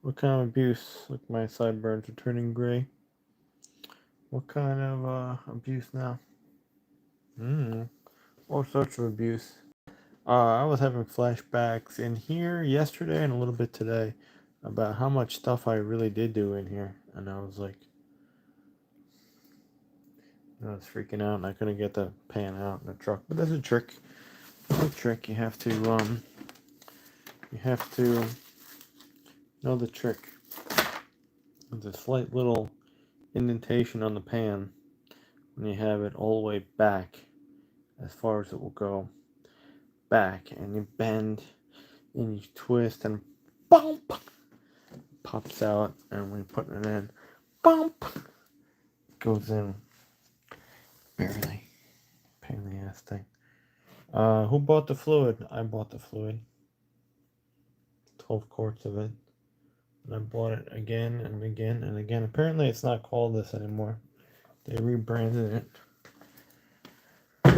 What kind of abuse? Look, my sideburns are turning gray. What kind of abuse now? All sorts of abuse. I was having flashbacks in here yesterday and a little bit today about how much stuff I really did do in here, and I was like, I was freaking out, and I couldn't get the pan out in the truck. But there's a trick. There's a trick. You have to know the trick. There's a slight little indentation on the pan when you have it all the way back, as far as it will go back, and you bend and you twist and bump pops out, and when you put it in, bump goes in barely. Pain in the ass thing. Who bought the fluid? I bought the fluid. 12 quarts of it. And I bought it again and again and again. Apparently it's not called this anymore. They rebranded it.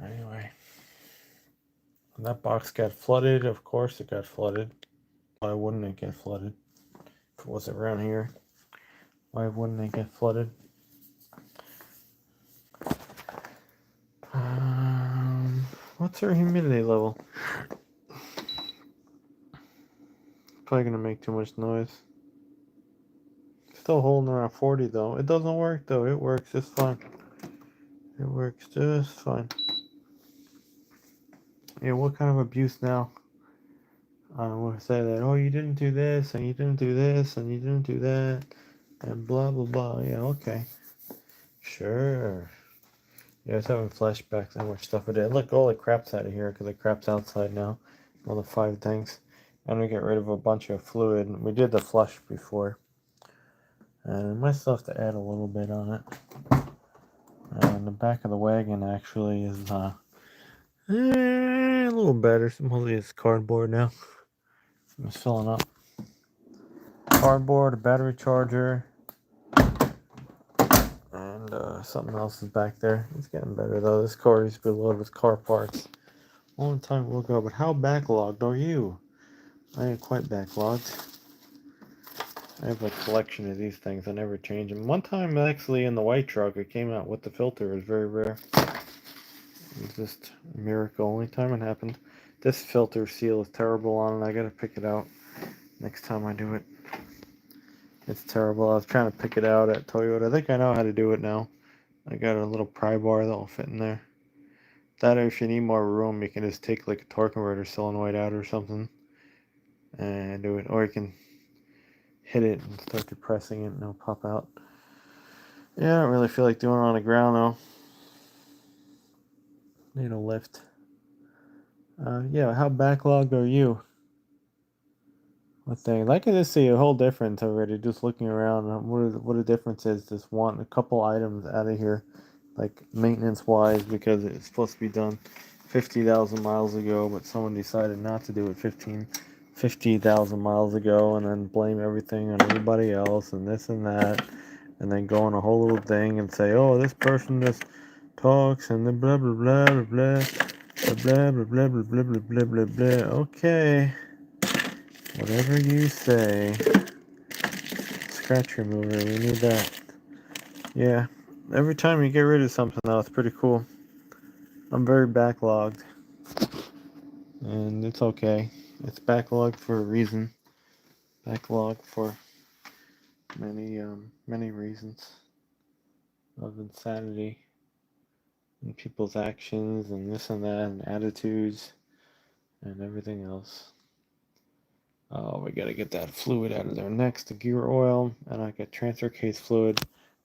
Anyway. When that box got flooded, of course it got flooded. Why wouldn't it get flooded? If it was around here, why wouldn't it get flooded? What's our humidity level? Probably gonna make too much noise. Still holding around 40 though. It doesn't work though. It works just fine. It works just fine. Yeah, what kind of abuse now? I want to say that, oh, you didn't do this, and you didn't do this, and you didn't do that, and blah, blah, blah. Yeah, okay. Sure. Yeah, I was having flashbacks how much stuff I did. Look, all the crap's out of here, because the crap's outside now. All the 5 things. And we get rid of a bunch of fluid. We did the flush before. And I might still have to add a little bit on it. And the back of the wagon actually is a little better. Mostly it's cardboard now. It's filling up. Cardboard, a battery charger, and something else is back there. It's getting better though. This car used to be loaded with car parts. Long time will go, but how backlogged are you? I ain't quite backlogged. I have a collection of these things. I never change them. One time, actually, in the white truck, it came out with the filter. It was very rare. It's just a miracle. Only time it happened. This filter seal is terrible on it. I gotta pick it out next time I do it. It's terrible. I was trying to pick it out at Toyota. I think I know how to do it now. I got a little pry bar that'll fit in there. That, or if you need more room, you can just take like a torque converter solenoid out or something and do it. Or you can hit it and start depressing it and it'll pop out. Yeah, I don't really feel like doing it on the ground though. Need a lift. Yeah, how backlogged are you? What thing? I can just see a whole difference already just looking around. What a difference is just one a couple items out of here, like maintenance wise, because it's supposed to be done 50,000 miles ago, but someone decided not to do it 50,000 miles ago, and then blame everything on everybody else and this and that, and then go on a whole little thing and say, oh, this person just talks and the blah blah blah blah blah blah blah blah blah blah blah blah blah blah. Okay. Whatever you say. Scratch remover, we need that. Yeah, every time you get rid of something though, it's pretty cool. I'm very backlogged. And it's okay. It's backlogged for a reason. Backlogged for many reasons of insanity and people's actions and this and that and attitudes and everything else. Oh, we gotta get that fluid out of there next, the gear oil, and I got transfer case fluid,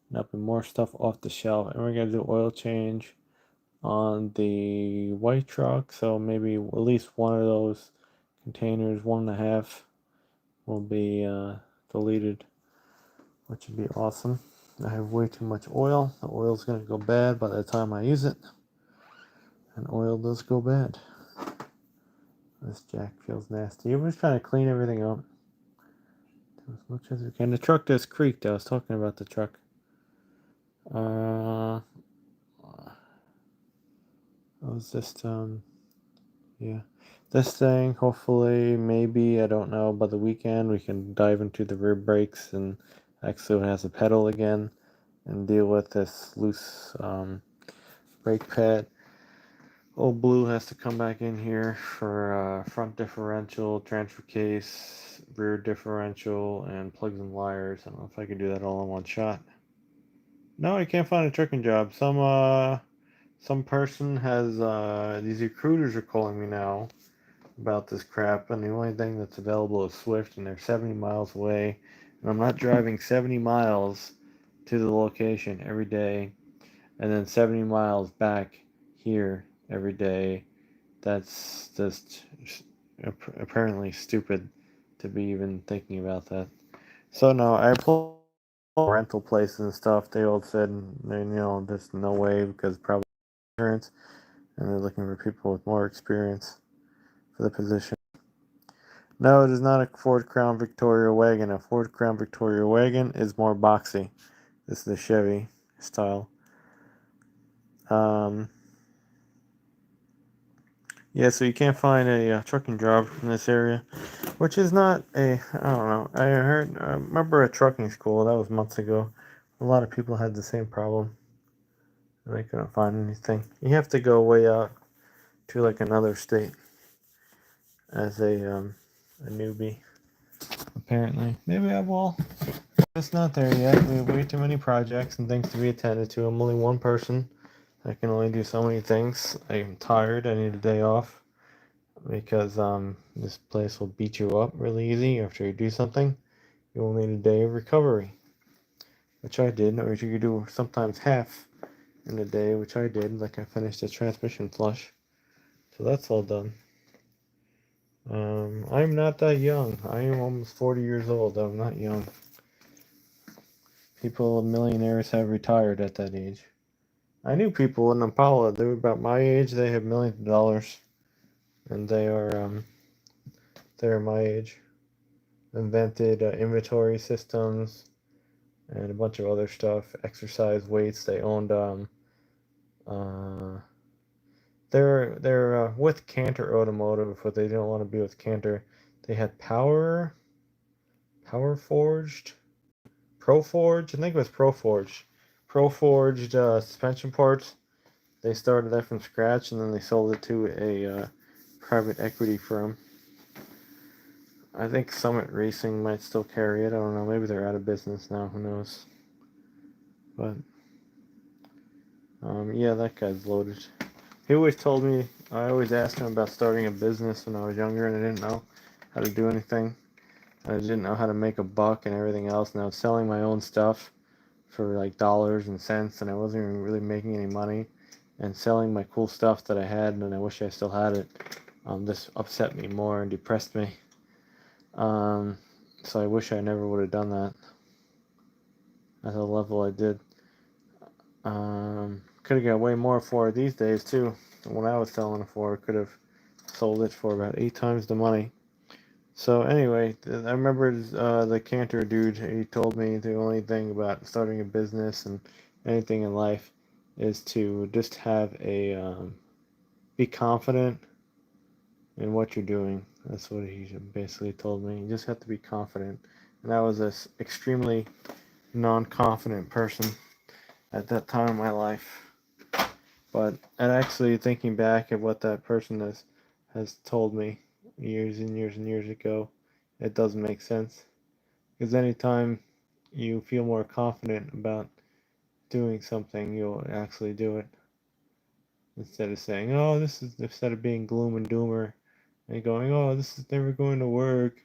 and up and more stuff off the shelf, and we're gonna do oil change on the white truck, so maybe at least one of those containers, 1.5, will be deleted, which would be awesome. I have way too much oil. The oil's gonna go bad by the time I use it, and oil does go bad. This jack feels nasty. We're just trying to clean everything up as much as we can. The truck does creak. I was talking about the truck. I was just yeah. this thing. Hopefully, maybe, I don't know, by the weekend we can dive into the rear brakes and actually it has a pedal again and deal with this loose brake pad. Old Blue has to come back in here for front differential, transfer case, rear differential, and plugs and wires. I don't know if I can do that all in one shot. No, I can't find a trucking job. Some person has these recruiters are calling me now about this crap, and the only thing that's available is Swift, and they're 70 miles away, and I'm not driving 70 miles to the location every day, and then 70 miles back here every day. That's just apparently stupid to be even thinking about that. So no, I applied for rental places and stuff. They all said, there's no way because probably insurance, and they're looking for people with more experience for the position. No, it is not a Ford Crown Victoria wagon. A Ford Crown Victoria wagon is more boxy. This is the Chevy style. Um, yeah, so you can't find a trucking job in this area, which is not I don't know. I remember at trucking school, that was months ago, a lot of people had the same problem. They couldn't find anything. You have to go way out to like another state as a newbie, apparently. Maybe I will. It's not there yet. We have way too many projects and things to be attended to. I'm only one person. I can only do so many things. I'm tired. I need a day off because this place will beat you up really easy after you do something. You will need a day of recovery, which I did, or you could do sometimes half in a day, which I did. Like I finished a transmission flush, so that's all done. I'm not that young. I am almost 40 years old. I'm not young. People, millionaires, have retired at that age. I knew people in Impala. They were about my age. They have millions of dollars, and they're my age. Invented inventory systems and a bunch of other stuff. Exercise weights. They owned uh, they're with Cantor Automotive, but they didn't want to be with Cantor. They had Power Forged, Pro Forge. I think it was Pro Forge. Pro Forged suspension parts. They started that from scratch, and then they sold it to a private equity firm. I think Summit Racing might still carry it. I don't know. Maybe they're out of business now. Who knows? But yeah, that guy's loaded. He always told me. I always asked him about starting a business when I was younger, and I didn't know how to do anything. I didn't know how to make a buck and everything else. And I was selling my own stuff for like dollars and cents, and I wasn't even really making any money. And selling my cool stuff that I had, and I wish I still had it. This upset me more and depressed me. So I wish I never would have done that at the level I did. Could have got way more for it these days too. When I was selling it for, could have sold it for about 8 times the money. So anyway, I remember the Cantor dude. He told me the only thing about starting a business and anything in life is to just have be confident in what you're doing. That's what he basically told me. You just have to be confident. And I was this extremely non-confident person at that time in my life. But and actually thinking back at what that person has told me years and years and years ago, it does make sense. Because anytime you feel more confident about doing something, you'll actually do it. Instead of saying, oh, instead of being gloom and doomer and going, oh, this is never going to work,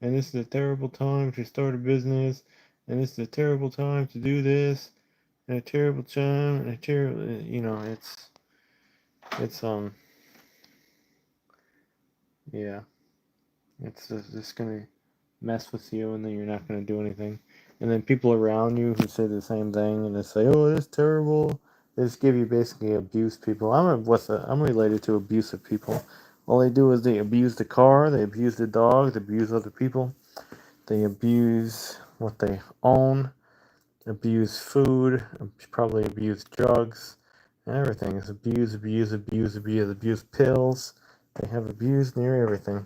and this is a terrible time to start a business, and this is a terrible time to do this, and a terrible time, and a terrible, it's, yeah, it's just gonna mess with you, and then you're not gonna do anything. And then people around you who say the same thing, and they say, "Oh, it's terrible." They just give you basically abuse people. I'm related to abusive people. All they do is they abuse the car, they abuse the dog, they abuse other people, they abuse what they own, abuse food, probably abuse drugs, and everything. It's abuse, abuse, abuse, abuse, abuse pills, They have abused near everything.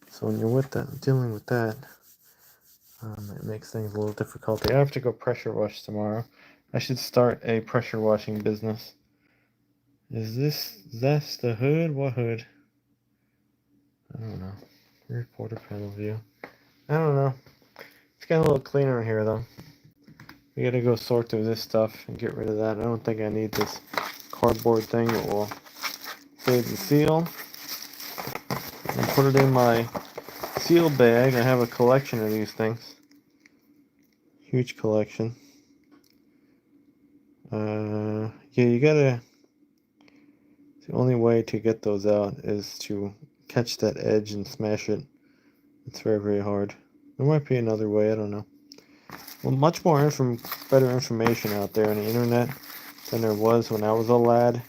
So when you're dealing with that, it makes things a little difficult. I have to go pressure wash tomorrow. I should start a pressure washing business. That's the hood? What hood? I don't know. Rear quarter panel view. I don't know. It's getting a little cleaner in here though. We gotta go sort through this stuff and get rid of that. I don't think I need this cardboard thing. It will save the seal. And put it in my seal bag. I have a collection of these things. Huge collection. Yeah, you gotta. The only way to get those out is to catch that edge and smash it. It's very, very hard. There might be another way. I don't know. Well, much more better information out there on the internet than there was when I was a lad.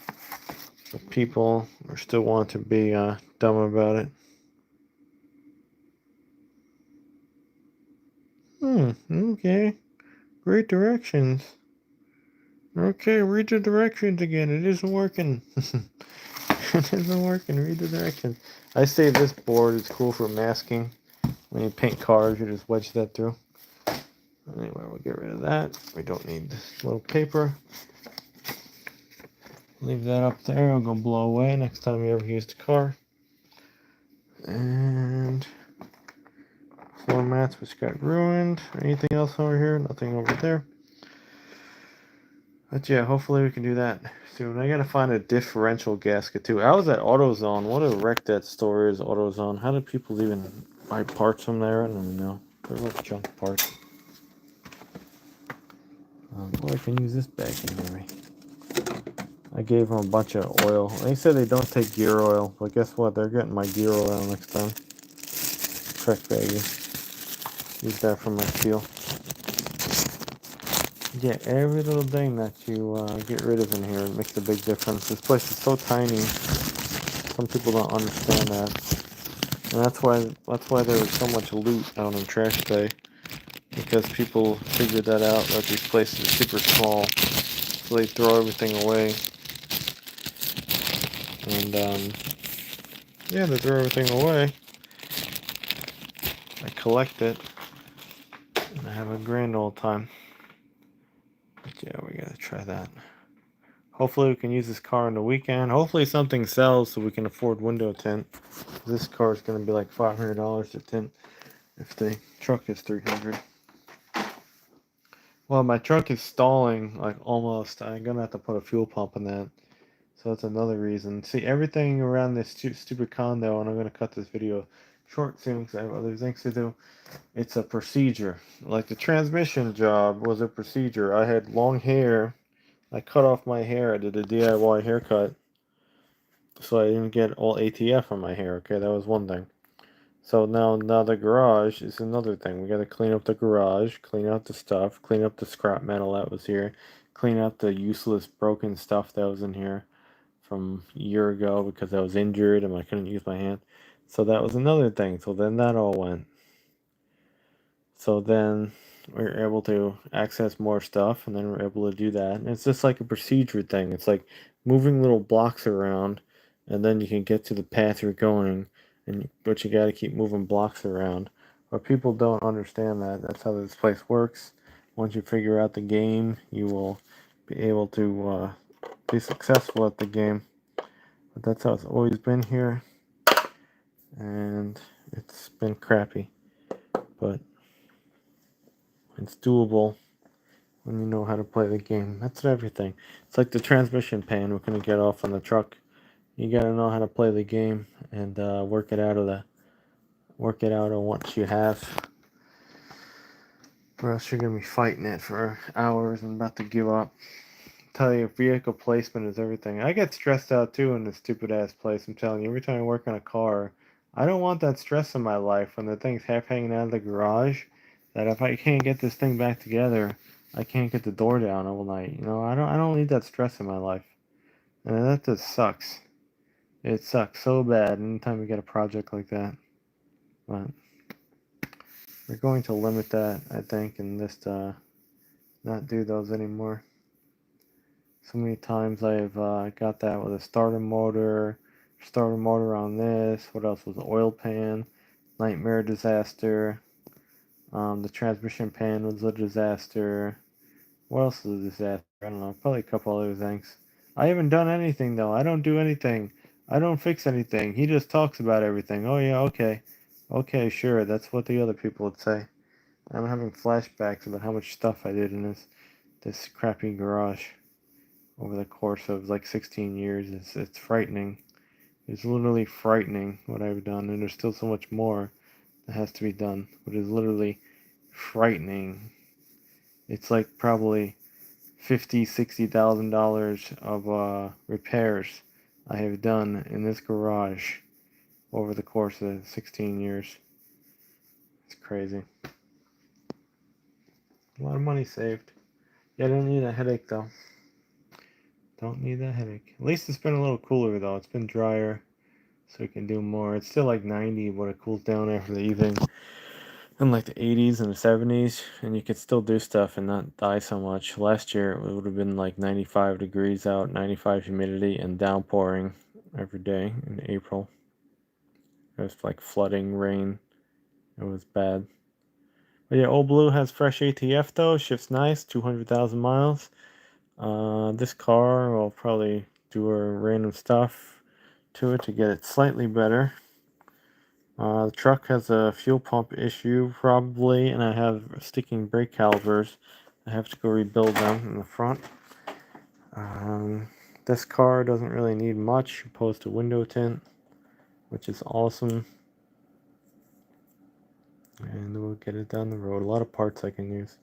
But people are still want to be dumb about it. Okay. Great directions. Okay, read the directions again. It isn't working. It isn't working. Read the directions. I say this board is cool for masking. When you paint cars, you just wedge that through. Anyway, we'll get rid of that. We don't need this little paper. Leave that up there. It'll go blow away next time you ever use the car. And floor mats which got ruined. Anything else over here? Nothing over there. But yeah, hopefully we can do that soon. I gotta find a differential gasket too. I was at AutoZone. What a wreck that store is, AutoZone. How do people even buy parts from there? I don't even know. They're like junk parts. Boy, I can use this bag anyway. I gave them a bunch of oil. They said they don't take gear oil, but guess what? They're getting my gear oil next time. Trek baggie. Use that for my fuel. Yeah, every little thing that you get rid of in here makes a big difference. This place is so tiny. Some people don't understand that, and that's why there was so much loot out on trash day, because people figured that out. That these places are super small, so they throw everything away. And yeah, they throw everything away. I collect it, and I have a grand old time. But yeah, we gotta try that. Hopefully we can use this car on the weekend. Hopefully something sells so we can afford window tint. This car is going to be like $500 to tint if the truck is $300. Well, my truck is stalling like almost. I'm going to have to put a fuel pump in that. So that's another reason. See, everything around this stupid condo, and I'm going to cut this video short soon because I have other things to do. It's a procedure. Like the transmission job was a procedure. I had long hair. I cut off my hair. I did a DIY haircut. So I didn't get all ATF on my hair. Okay, that was one thing. So now the garage is another thing. We got to clean up the garage, clean out the stuff, clean up the scrap metal that was here, clean up the useless broken stuff that was in here from a year ago because I was injured and I couldn't use my hand. So that was another thing. So then that all went. So then we were able to access more stuff, and then we're able to do that. And it's just like a procedure thing. It's like moving little blocks around, and then you can get to the path you're going, but you got to keep moving blocks around. But people don't understand that. That's how this place works. Once you figure out the game, you will be able to be successful at the game. But that's how it's always been here, and it's been crappy. But it's doable when you know how to play the game. That's everything. It's like the transmission pan we're gonna get off on the truck. You gotta know how to play the game and work it out on what you have. Or else you're gonna be fighting it for hours and about to give up. Tell you, vehicle placement is everything. I get stressed out too in this stupid ass place. I'm telling you, every time I work on a car, I don't want that stress in my life when the thing's half hanging out of the garage. That if I can't get this thing back together, I can't get the door down all night. You know, I don't need that stress in my life, and that just sucks. It sucks so bad anytime we get a project like that. But we're going to limit that, I think, and just not do those anymore. So many times I've got that with a starter motor, Starter motor on this. What else was the oil pan? Nightmare disaster. The transmission pan was a disaster. What else was a disaster? I don't know. Probably a couple other things. I haven't done anything though. I don't do anything. I don't fix anything. He just talks about everything. Oh yeah, okay. Okay, sure. That's what the other people would say. I'm having flashbacks about how much stuff I did in this crappy garage over the course of like 16 years. It's frightening. It's literally frightening what I've done, and there's still so much more that has to be done. But it's literally frightening. It's like probably $50,000-$60,000 of repairs I have done in this garage over the course of 16 years. It's crazy. A lot of money saved. Yeah, I don't need a headache though. Don't need that headache. At least it's been a little cooler though. It's been drier, so we can do more. It's still like 90, but it cools down after the evening. In like the 80s and the 70s, and you could still do stuff and not die so much. Last year it would have been like 95 degrees out, 95 humidity, and downpouring every day in April. It was like flooding, rain. It was bad. But yeah, Old Blue has fresh ATF though. Shift's nice, 200,000 miles. This car will probably do a random stuff to it to get it slightly better. The truck has a fuel pump issue probably, and I have sticking brake calipers. I have to go rebuild them in the front. This car doesn't really need much opposed to window tint, which is awesome. And we'll get it down the road. A lot of parts I can use.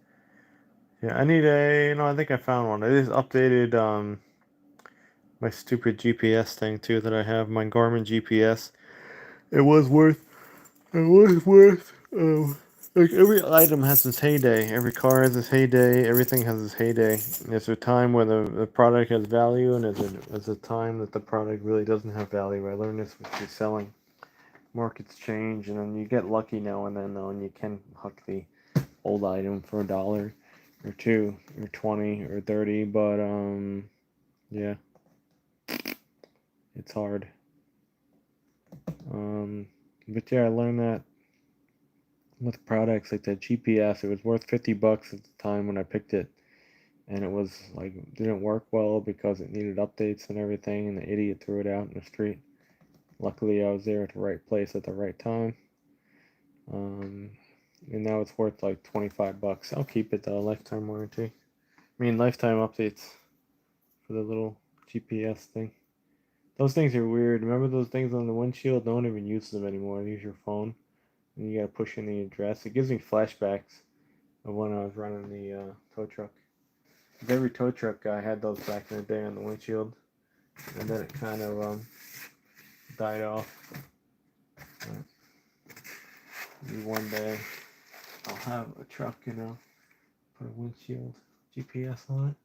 Yeah, I need I think I found one. I just updated my stupid GPS thing too that I have, my Garmin GPS. It was worth like every item has its heyday. Every car has its heyday. Everything has its heyday. There's a time where the product has value, and there's a time that the product really doesn't have value. I learned this with reselling. Markets change, and then you get lucky now and then, though, and you can huck the old item for $1 or $2 or 20 or 30. But yeah, it's hard. But yeah, I learned that with products like the GPS, it was worth $50 at the time when I picked it, and it was like didn't work well because it needed updates and everything, and the idiot threw it out in the street. Luckily, I was there at the right place at the right time. And now it's worth like $25. I'll keep it though, lifetime warranty. I mean, lifetime updates for the little GPS thing. Those things are weird. Remember those things on the windshield? No one even uses them anymore. They use your phone, and you gotta push in the address. It gives me flashbacks of when I was running the tow truck. Every tow truck guy had those back in the day on the windshield, and then it kind of died off. Maybe one day I'll have a truck, put a windshield GPS on it.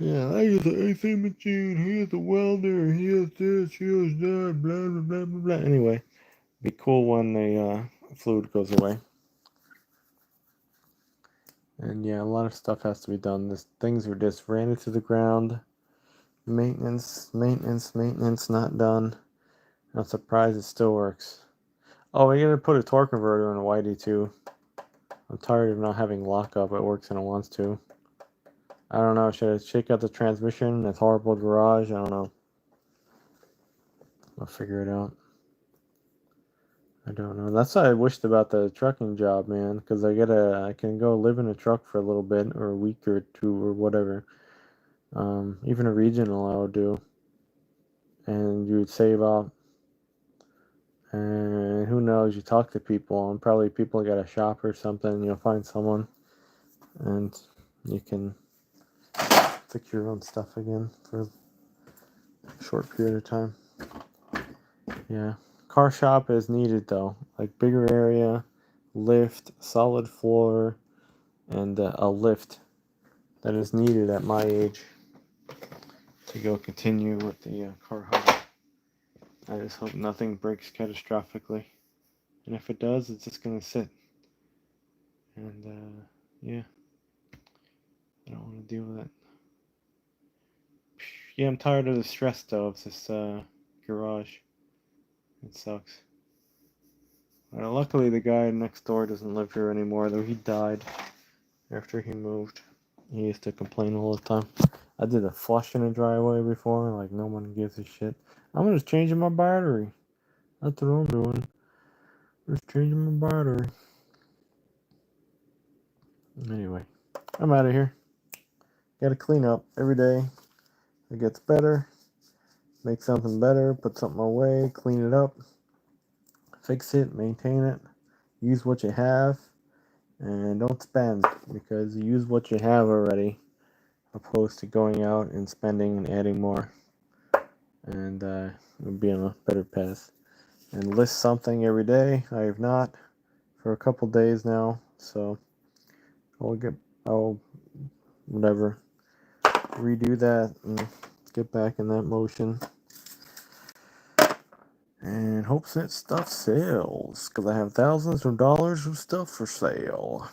Yeah, I use the AC machine, he is the welder, he is this, he is that, blah, blah, blah, blah, blah. Anyway, it'd be cool when the fluid goes away. And yeah, a lot of stuff has to be done. Things were just ran into the ground. Maintenance, not done. I'm surprised it still works. Oh, we gotta put a torque converter in a Whitey too. I'm tired of not having lockup. It works when it wants to. I don't know. Should I shake out the transmission? That's horrible garage. I don't know. I'll figure it out. I don't know. That's what I wished about the trucking job, man. Because I can go live in a truck for a little bit, or a week or two, or whatever. Even a regional I would do, and you would save up. And who knows? You talk to people, and probably people got a shop or something. You'll find someone, and you can fix your own stuff again for a short period of time. Yeah. Car shop is needed though. Like bigger area, lift, solid floor, and a lift that is needed at my age to go continue with the car hobby. I just hope nothing breaks catastrophically. And if it does, it's just going to sit. And yeah, I don't want to deal with it. Yeah, I'm tired of the stress though of this garage. It sucks. Luckily, the guy next door doesn't live here anymore, though he died after he moved. He used to complain all the time. I did a flush in a driveway before, like no one gives a shit. I'm just changing my battery. That's what I'm doing. Just changing my battery. Anyway, I'm out of here. Gotta clean up every day. It gets better. Make something better. Put something away. Clean it up. Fix it. Maintain it. Use what you have. And don't spend, because you use what you have already, opposed to going out and spending and adding more. And you'll be on a better path. And list something every day. I have not for a couple days now, so I'll whatever, redo that and get back in that motion. And hope that stuff sells, because I have thousands of dollars of stuff for sale.